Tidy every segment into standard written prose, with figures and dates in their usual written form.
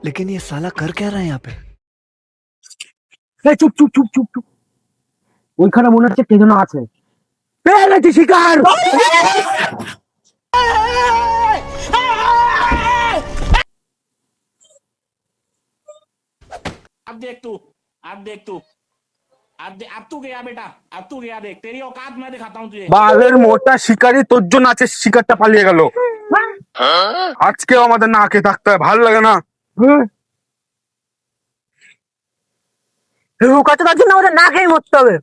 लेकिन ये साला कर क्या रहा है यहाँ पे? চুপ চুপ চুপ চুপ চুপ, ওইখানে মনে হচ্ছে কে যেন আছে। পেয়ে গেছি শিকার। अब देख तू, अब देख तू, अब तू गया बेटा, अब तू गया, देख तेरी औकात मैं दिखाता हूँ तुझे। বালের মোটা শিকারি তোর জন্য আছে, শিকারটা পালিয়ে গেল। আজকেও আমাদের না খেয়ে থাকতে হয়, ভালো লাগে না। কতটার জন্য আমাদের না খেয়ে মরতে হবে।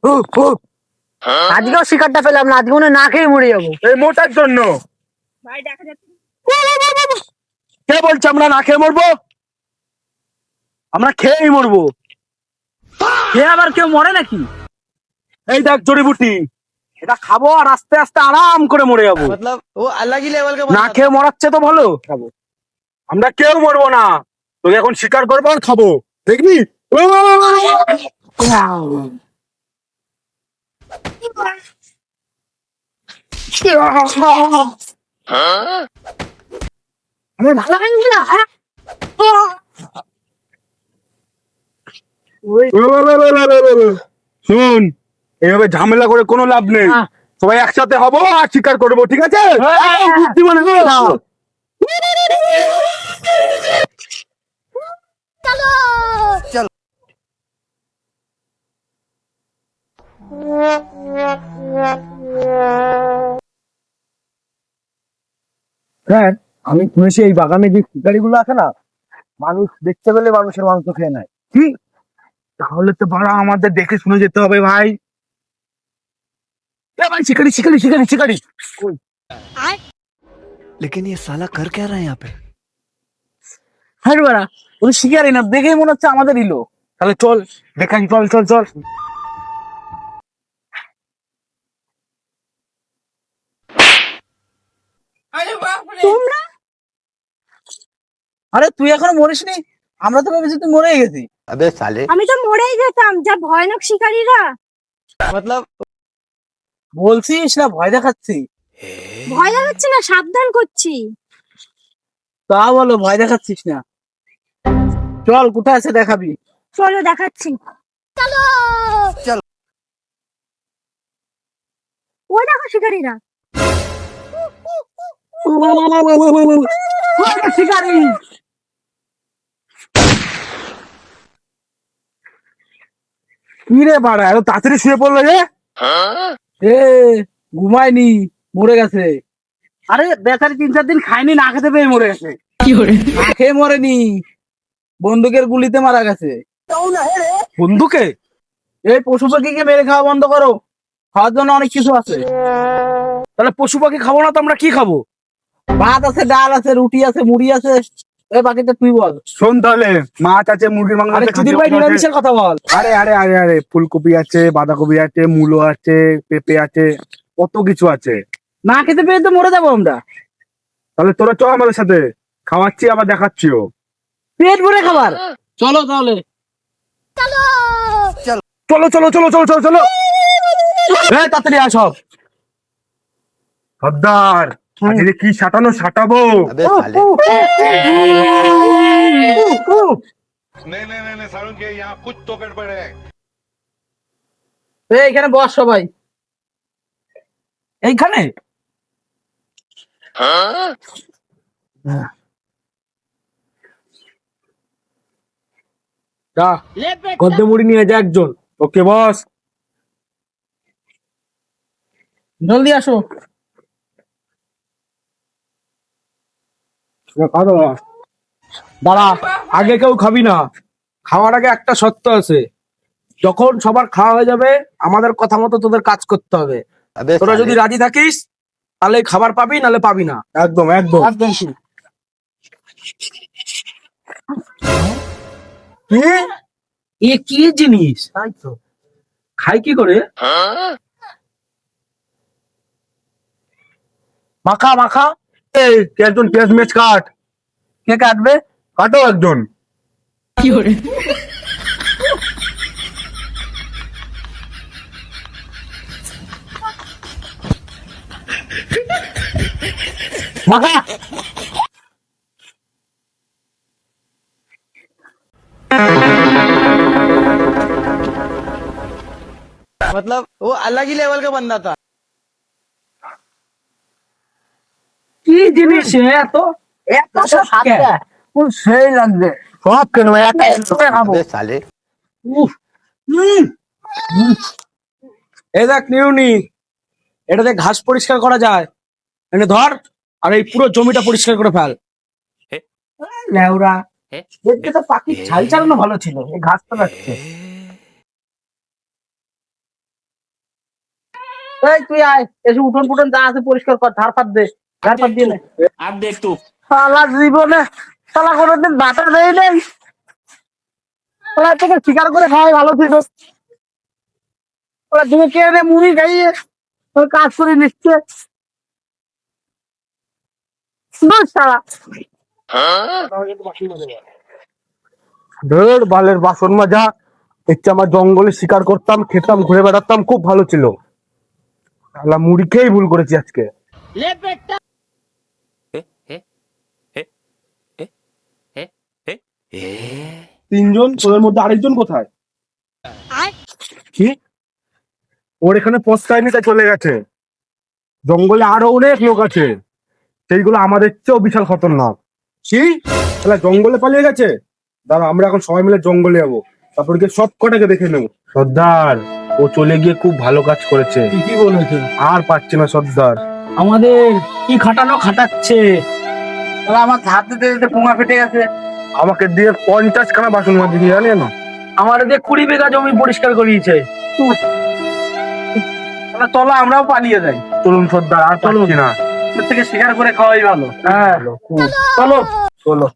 আজকেও শিকারটা পেলাম না, আজকে মনে হয় না খেয়ে মরে যাবো। এই মোটার জন্য। ভাই দেখা যাচ্ছে কে বলছে আমরা না খেয়ে মরবো? আমরা খেয়েই মরবো। খেয়ে আবার কেউ মরে নাকি? এই দেখ জড়িবুটি, এটা খাবো আর আস্তে আস্তে আরাম করে মরে যাবো। मतलब वो अलग ही लेवल का না খেয়ে মরাচ্ছে তো ভালো, খাবো। আমরা কেউ মরবো না, তোকে এখন শিকার করবো আর খাবো, দেখবি? আমার ভালো লাগছে না। শুন, এইভাবে ঝামেলা করে কোনো লাভ নেই। সবাই একসাথে হবো আর শিকার করবো, ঠিক আছে? বুদ্ধিমান হো। স্যার, আমি শুনেছি এই বাগানে যে শিকারিগুলো আছে না, মানুষ দেখতে পেলে মানুষের মাংস খেয়ে নেয়। কি? তাহলে তো বাড়া আমাদের দেখে শুনে যেতে হবে ভাই। এ ভাই, শিকারি শিকারি শিকারি শিকারি। लेकिन ये साला कर क्या रहा है यहाँ पे? হ্যাঁ বাড়া, ওই শিকারি না, দেখেই মনে হচ্ছে আমাদের ইলো। তাহলে চল দেখাই, চল চল চল। তোমরা। আরে তুই এখনো মরিসনি? আমরা তো ভেবেছি তুই মরেই গেছি। अबे साले আমি তো মরেই যেতাম, যা ভয়ানক শিকারীরা। मतलब বলছিস না ভয় দেখাচ্ছি? ভয় লাগাচ্ছে না, সাবধান করছি। তা বলো, ভয় দেখাচ্ছিস না। চল, কোথায় আছে দেখাবি। চলো দেখাচ্ছি। চলো চলো। ওই দেখো শিকারীরা। শিকারি! কি রে বাড়া, এত তাড়াতাড়ি শুয়ে পড়লো রে? এ ঘুমায়নি, মরে গেছে। আরে বেচারি 3-4 দিন খায়নি, না খেতে পেয়ে মরে গেছে। না খেয়ে মরেনি, বন্দুকের গুলিতে মারা গেছে। বন্ধুকে? এই পশু পাখিকে মেরে খাওয়া বন্ধ করো, খাওয়ার জন্য অনেক কিছু আছে। তাহলে পশু পাখি খাবো না তো আমরা কি খাবো? ভাত আছে, ডাল আছে, রুটি আছে, মুড়ি আছে। এই বাকিটা তুই বল। শোন তাহলে, মাছ আছে, মুরগির মাংস আরে আছে, চুদির খাসির ভাই, মাংস আছে। নিরামিষের কথা বল। আরে আরে আরে আরে, ফুলকপি আছে, বাঁধাকপি আছে, মূলো আছে, পেঁপে আছে, কত কিছু আছে। না খেতে পেয়ে তো মরে যাবো আমরা। তাহলে তোরা চল আমাদের সাথে, খাওয়াচ্ছি আবার দেখাচ্ছিও। পেট ভরে খাবার। চলো তাহলে। চলো চলো চলো চলো চলো চলো। এই তাড়াতাড়ি আসো সর্দার, আজকে কি সাটানো সাটাবো। अबे साले नहीं नहीं नहीं नहीं सारुण के यहाँ कुछ तो गड़बड़ है। এই এখানে বস সবাই। এইখানে যা, গদ্দে মুড়ি নিয়ে যা একজন। ওকে বস। জলদি আসো। দাঁড়া, আগে কেউ খাবি না। খাওয়ার আগে একটা শর্ত আছে, যখন সবার খাওয়া হয়ে যাবে আমাদের কথা মতো তোদের কাজ করতে হবে। अबे তোরা साले যদি রাজি থাকিস তাহলে খাবার পাবি, নালে পাবি না। একদম একদম একদম ঠিক। এ কি জিনিস? তাই তো। খাই কি করে? মাখা মাখা। এই একজন পেঁয়াজ মেচ কাট। কে কাটবে? কাটো একজন। मतलब वो अलग ही लेवल का बंदा था। কি জিনিস এত এত সেই লাগবে সব কেন খাবো अबे साले উফ, উম, উম। এই দেখ নিউনি, এটাতে ঘাস পরিষ্কার করা যায়, এনে ধর আর এই পুরো জমিটা পরিষ্কার করে ফেল। লেউরা দেখতে তো পাখির ছাল চালানো ভালো ছিল, এই ঘাস তো লাগছে। এই তুই আয়, এসে উঠোন ফুটন যা আছে পরিষ্কার কর, ধার ফার দে, ধার ফার দিয়ে নে। अब देख तू শালা জীবনে শালা কোনোদিন বাটা দেয় নেই, ওরা থেকে শিকার করে খাওয়াই ভালো ছিল। ওরা তুমি কে রে মুড়ি খাইয়ে ওর কাজ করে নিচ্ছে শালা। ধর বালের বাসন মাজা, ইচ্ছে আমার জঙ্গলে শিকার করতাম, খেতাম, ঘুরে বেড়াতাম, খুব ভালো ছিল। শালা মুড়ি খেয়েই ভুল করেছি আজকে। তিনজন, তোদের মধ্যে আরেকজন কোথায়? কি ওর এখানে পস্তায়নি তাই চলে গেছে। জঙ্গলে আরো অনেক লোক আছে, সেইগুলো আমাদের চেয়েও বিশাল খতরনাক। কি তাহলে জঙ্গলে পালিয়ে গেছে? দাঁড়া, আমরা এখন সবাই মিলে জঙ্গলে যাবো, তারপর গিয়ে সব কটাকে দেখে নেবো। সর্দার, ও চলে গিয়ে খুব ভালো কাজ করেছে। কি বলেছে? আর পাচ্ছে না সর্দার, আমাদের কি খাটানো খাটাচ্ছে। তাহলে আমার হাত দিতে দিতে পুঙা ফেটে গেছে। আমাকে দিয়ে 50 খানা বাসন মাজি দিয়ে জানে না, আমার দিয়ে 20 বিঘা জমি পরিষ্কার করিয়েছে। তাহলে চলো আমরাও পালিয়ে যাই, চলুন সর্দার, আর পাচ্ছি না। এর থেকে শিকার করে খাওয়াই ভালো। হ্যাঁ চলো চলো।